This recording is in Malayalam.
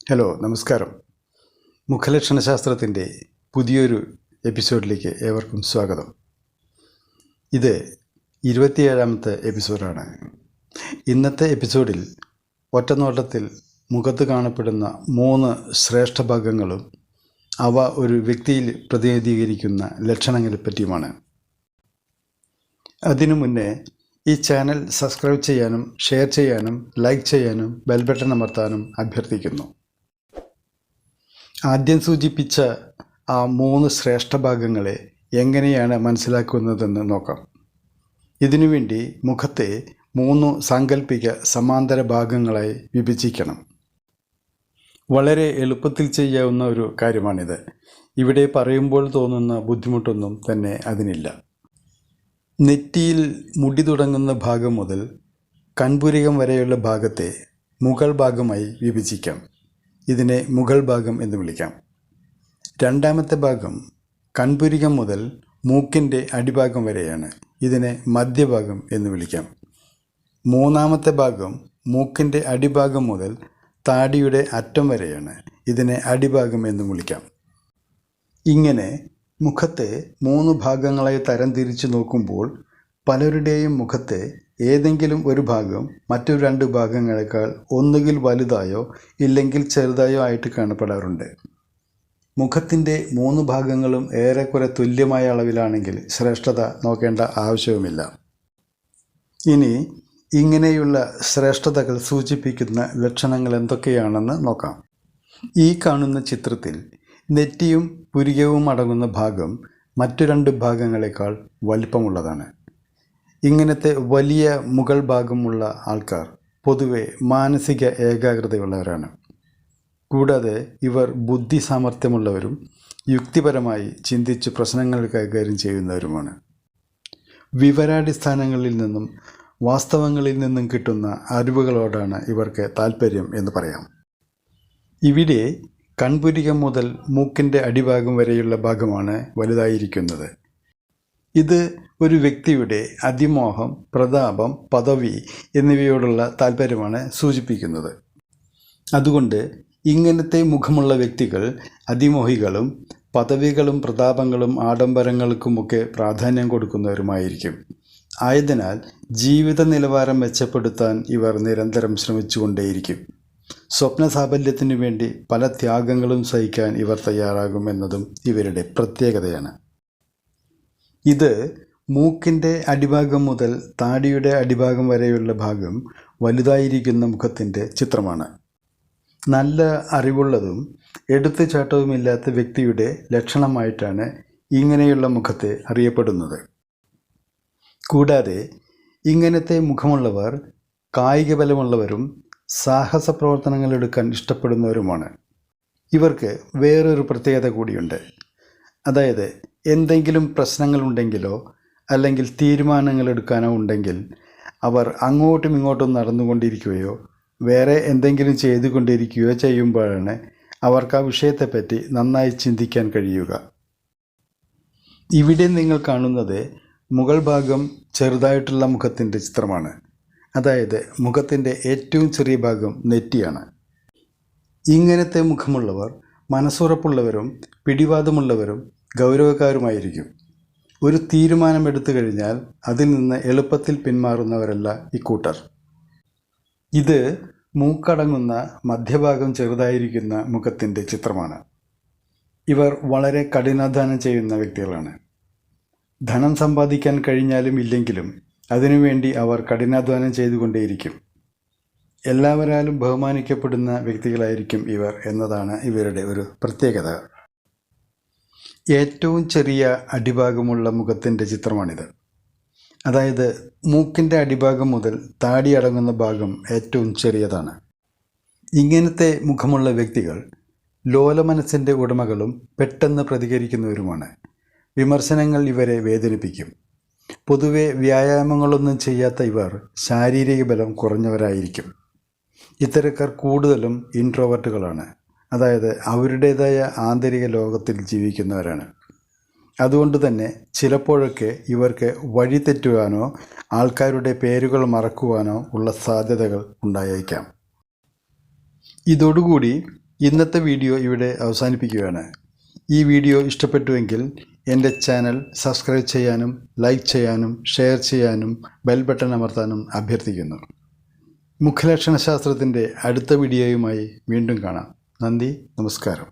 ഹലോ, നമസ്കാരം. മുഖലക്ഷണശാസ്ത്രത്തിൻ്റെ പുതിയൊരു എപ്പിസോഡിലേക്ക് ഏവർക്കും സ്വാഗതം. ഇത് 27ാമത്തെ എപ്പിസോഡാണ്. ഇന്നത്തെ എപ്പിസോഡിൽ ഒറ്റനോട്ടത്തിൽ മുഖത്ത് കാണപ്പെടുന്ന 3 ശ്രേഷ്ഠ ഭാഗങ്ങളും അവ ഒരു വ്യക്തിയിൽ പ്രതിനിധീകരിക്കുന്ന ലക്ഷണങ്ങളെ പറ്റിയുമാണ്. അതിനു മുന്നേ ഈ ചാനൽ സബ്സ്ക്രൈബ് ചെയ്യാനും ഷെയർ ചെയ്യാനും ലൈക്ക് ചെയ്യാനും ബെൽ ബട്ടൺ അമർത്താനും അഭ്യർത്ഥിക്കുന്നു. ആദ്യം സൂചിപ്പിച്ച ആ 3 ശ്രേഷ്ഠ ഭാഗങ്ങളെ എങ്ങനെയാണ് മനസ്സിലാക്കുന്നതെന്ന് നോക്കാം. ഇതിനുവേണ്ടി മുഖത്തെ 3 സാങ്കല്പിക സമാന്തര ഭാഗങ്ങളായി വിഭജിക്കണം. വളരെ എളുപ്പത്തിൽ ചെയ്യാവുന്ന ഒരു കാര്യമാണിത്. ഇവിടെ പറയുമ്പോൾ തോന്നുന്ന ബുദ്ധിമുട്ടൊന്നും തന്നെ അതിനില്ല. നെറ്റിയിൽ മുടി തുടങ്ങുന്ന ഭാഗം മുതൽ കൺപുരികം വരെയുള്ള ഭാഗത്തെ മുകൾ ഭാഗമായി വിഭജിക്കാം. ഇതിനെ മുകൾ ഭാഗം എന്ന് വിളിക്കാം. രണ്ടാമത്തെ ഭാഗം കൺപുരികം മുതൽ മൂക്കിൻ്റെ അടിഭാഗം വരെയാണ്. ഇതിനെ മധ്യഭാഗം എന്ന് വിളിക്കാം. മൂന്നാമത്തെ ഭാഗം മൂക്കിൻ്റെ അടിഭാഗം മുതൽ താടിയുടെ അറ്റം വരെയാണ്. ഇതിനെ അടിഭാഗം എന്ന് വിളിക്കാം. ഇങ്ങനെ മുഖത്തെ 3 ഭാഗങ്ങളായി തരംതിരിച്ചു നോക്കുമ്പോൾ പലരുടെയും മുഖത്തെ ഏതെങ്കിലും ഒരു ഭാഗം മറ്റു 2 ഭാഗങ്ങളെക്കാൾ ഒന്നുകിൽ വലുതായോ ഇല്ലെങ്കിൽ ചെറുതായോ ആയിട്ട് കാണപ്പെടാറുണ്ട്. മുഖത്തിൻ്റെ 3 ഭാഗങ്ങളും ഏറെക്കുറെ തുല്യമായ അളവിലാണെങ്കിൽ ശ്രേഷ്ഠത നോക്കേണ്ട ആവശ്യവുമില്ല. ഇനി ഇങ്ങനെയുള്ള ശ്രേഷ്ഠതകൾ സൂചിപ്പിക്കുന്ന ലക്ഷണങ്ങൾ എന്തൊക്കെയാണെന്ന് നോക്കാം. ഈ കാണുന്ന ചിത്രത്തിൽ നെറ്റിയും പുരികവും അടങ്ങുന്ന ഭാഗം മറ്റു 2 ഭാഗങ്ങളെക്കാൾ വലിപ്പമുള്ളതാണ്. ഇങ്ങനത്തെ വലിയ മുകൾ ഭാഗമുള്ള ആൾക്കാർ പൊതുവെ മാനസിക ഏകാഗ്രതയുള്ളവരാണ്. കൂടാതെ ഇവർ ബുദ്ധി സാമർഥ്യമുള്ളവരും യുക്തിപരമായി ചിന്തിച്ച് പ്രശ്നങ്ങൾ കൈകാര്യം ചെയ്യുന്നവരുമാണ്. വിവരാടിസ്ഥാനങ്ങളിൽ നിന്നും വാസ്തവങ്ങളിൽ നിന്നും കിട്ടുന്ന അറിവുകളോടാണ് ഇവർക്ക് താല്പര്യം എന്ന് പറയാം. ഇവിടെ കൺപുരികം മുതൽ മൂക്കിൻ്റെ അടിഭാഗം വരെയുള്ള ഭാഗമാണ് വലുതായിരിക്കുന്നത്. ഇത് ഒരു വ്യക്തിയുടെ അതിമോഹം, പ്രതാപം, പദവി എന്നിവയോടുള്ള താല്പര്യമാണ് സൂചിപ്പിക്കുന്നത്. അതുകൊണ്ട് ഇങ്ങനത്തെ മുഖമുള്ള വ്യക്തികൾ അതിമോഹികളും പദവികളും പ്രതാപങ്ങളും ആഡംബരങ്ങൾക്കുമൊക്കെ പ്രാധാന്യം കൊടുക്കുന്നവരുമായിരിക്കും. ആയതിനാൽ ജീവിത നിലവാരം മെച്ചപ്പെടുത്താൻ ഇവർ നിരന്തരം ശ്രമിച്ചുകൊണ്ടേയിരിക്കും. സ്വപ്ന സാഫല്യത്തിനു വേണ്ടി പല ത്യാഗങ്ങളും സഹിക്കാൻ ഇവർ തയ്യാറാകുമെന്നതും ഇവരുടെ പ്രത്യേകതയാണ്. ഇത് മൂക്കിൻ്റെ അടിഭാഗം മുതൽ താടിയുടെ അടിഭാഗം വരെയുള്ള ഭാഗം വലുതായിരിക്കുന്ന മുഖത്തിൻ്റെ ചിത്രമാണ്. നല്ല അറിവുള്ളതും എടുത്തുചാട്ടവുമില്ലാത്ത വ്യക്തിയുടെ ലക്ഷണമായിട്ടാണ് ഇങ്ങനെയുള്ള മുഖത്തെ അറിയപ്പെടുന്നത്. കൂടാതെ ഇങ്ങനത്തെ മുഖമുള്ളവർ കായിക ബലമുള്ളവരും സാഹസ പ്രവർത്തനങ്ങൾ എടുക്കാൻ ഇഷ്ടപ്പെടുന്നവരുമാണ്. ഇവർക്ക് വേറൊരു പ്രത്യേകത കൂടിയുണ്ട്. അതായത് എന്തെങ്കിലും പ്രശ്നങ്ങളുണ്ടെങ്കിലോ അല്ലെങ്കിൽ തീരുമാനങ്ങൾ എടുക്കാനോ ഉണ്ടെങ്കിൽ അവർ അങ്ങോട്ടും ഇങ്ങോട്ടും നടന്നുകൊണ്ടിരിക്കുകയോ വേറെ എന്തെങ്കിലും ചെയ്തുകൊണ്ടിരിക്കുകയോ ചെയ്യുമ്പോഴാണ് അവർക്ക് ആ വിഷയത്തെപ്പറ്റി നന്നായി ചിന്തിക്കാൻ കഴിയുക. ഇവിടെ നിങ്ങൾ കാണുന്നത് മുകൾ ഭാഗം ചെറുതായിട്ടുള്ള മുഖത്തിൻ്റെ ചിത്രമാണ്. അതായത് മുഖത്തിൻ്റെ ഏറ്റവും ചെറിയ ഭാഗം നെറ്റിയാണ്. ഇങ്ങനത്തെ മുഖമുള്ളവർ മനസ്സുറപ്പുള്ളവരും പിടിവാദമുള്ളവരും ഗൗരവക്കാരുമായിരിക്കും. ഒരു തീരുമാനമെടുത്തു കഴിഞ്ഞാൽ അതിൽ നിന്ന് എളുപ്പത്തിൽ പിന്മാറുന്നവരല്ല ഇക്കൂട്ടർ. ഇത് മൂക്കടങ്ങുന്ന മധ്യഭാഗം ചെറുതായിരിക്കുന്ന മുഖത്തിൻ്റെ ചിത്രമാണ്. ഇവർ വളരെ കഠിനാധ്വാനം ചെയ്യുന്ന വ്യക്തികളാണ്. ധനം സമ്പാദിക്കാൻ കഴിഞ്ഞാലും ഇല്ലെങ്കിലും അതിനുവേണ്ടി അവർ കഠിനാധ്വാനം ചെയ്തുകൊണ്ടേയിരിക്കും. എല്ലാവരാലും ബഹുമാനിക്കപ്പെടുന്ന വ്യക്തികളായിരിക്കും ഇവർ എന്നതാണ് ഇവരുടെ ഒരു പ്രത്യേകത. ഏറ്റവും ചെറിയ അടിഭാഗമുള്ള മുഖത്തിൻ്റെ ചിത്രമാണിത്. അതായത് മൂക്കിൻ്റെ അടിഭാഗം മുതൽ താടി അടങ്ങുന്ന ഭാഗം ഏറ്റവും ചെറിയതാണ്. ഇങ്ങനത്തെ മുഖമുള്ള വ്യക്തികൾ ലോലമനസ്സിൻ്റെ ഉടമകളും പെട്ടെന്ന് പ്രതികരിക്കുന്നവരുമാണ്. വിമർശനങ്ങൾ ഇവരെ വേദനിപ്പിക്കും. പൊതുവെ വ്യായാമങ്ങളൊന്നും ചെയ്യാത്ത ഇവർ ശാരീരിക ബലം കുറഞ്ഞവരായിരിക്കും. ഇത്തരക്കാർ കൂടുതലും ഇൻട്രോവർട്ടുകളാണ്. അതായത് അവരുടേതായ ആന്തരിക ലോകത്തിൽ ജീവിക്കുന്നവരാണ്. അതുകൊണ്ട് തന്നെ ചിലപ്പോഴൊക്കെ ഇവർക്ക് വഴിതെറ്റുവാനോ ആൾക്കാരുടെ പേരുകൾ മറക്കുവാനോ ഉള്ള സാധ്യതകൾ ഉണ്ടായേക്കാം. ഇതോടുകൂടി ഇന്നത്തെ വീഡിയോ ഇവിടെ അവസാനിപ്പിക്കുകയാണ്. ഈ വീഡിയോ ഇഷ്ടപ്പെട്ടുവെങ്കിൽ എൻ്റെ ചാനൽ സബ്സ്ക്രൈബ് ചെയ്യാനും ലൈക്ക് ചെയ്യാനും ഷെയർ ചെയ്യാനും ബെൽ ബട്ടൺ അമർത്താനും അഭ്യർത്ഥിക്കുന്നു. മുഖലക്ഷണശാസ്ത്രത്തിൻ്റെ അടുത്ത വീഡിയോയുമായി വീണ്ടും കാണാം. നന്ദി, നമസ്കാരം.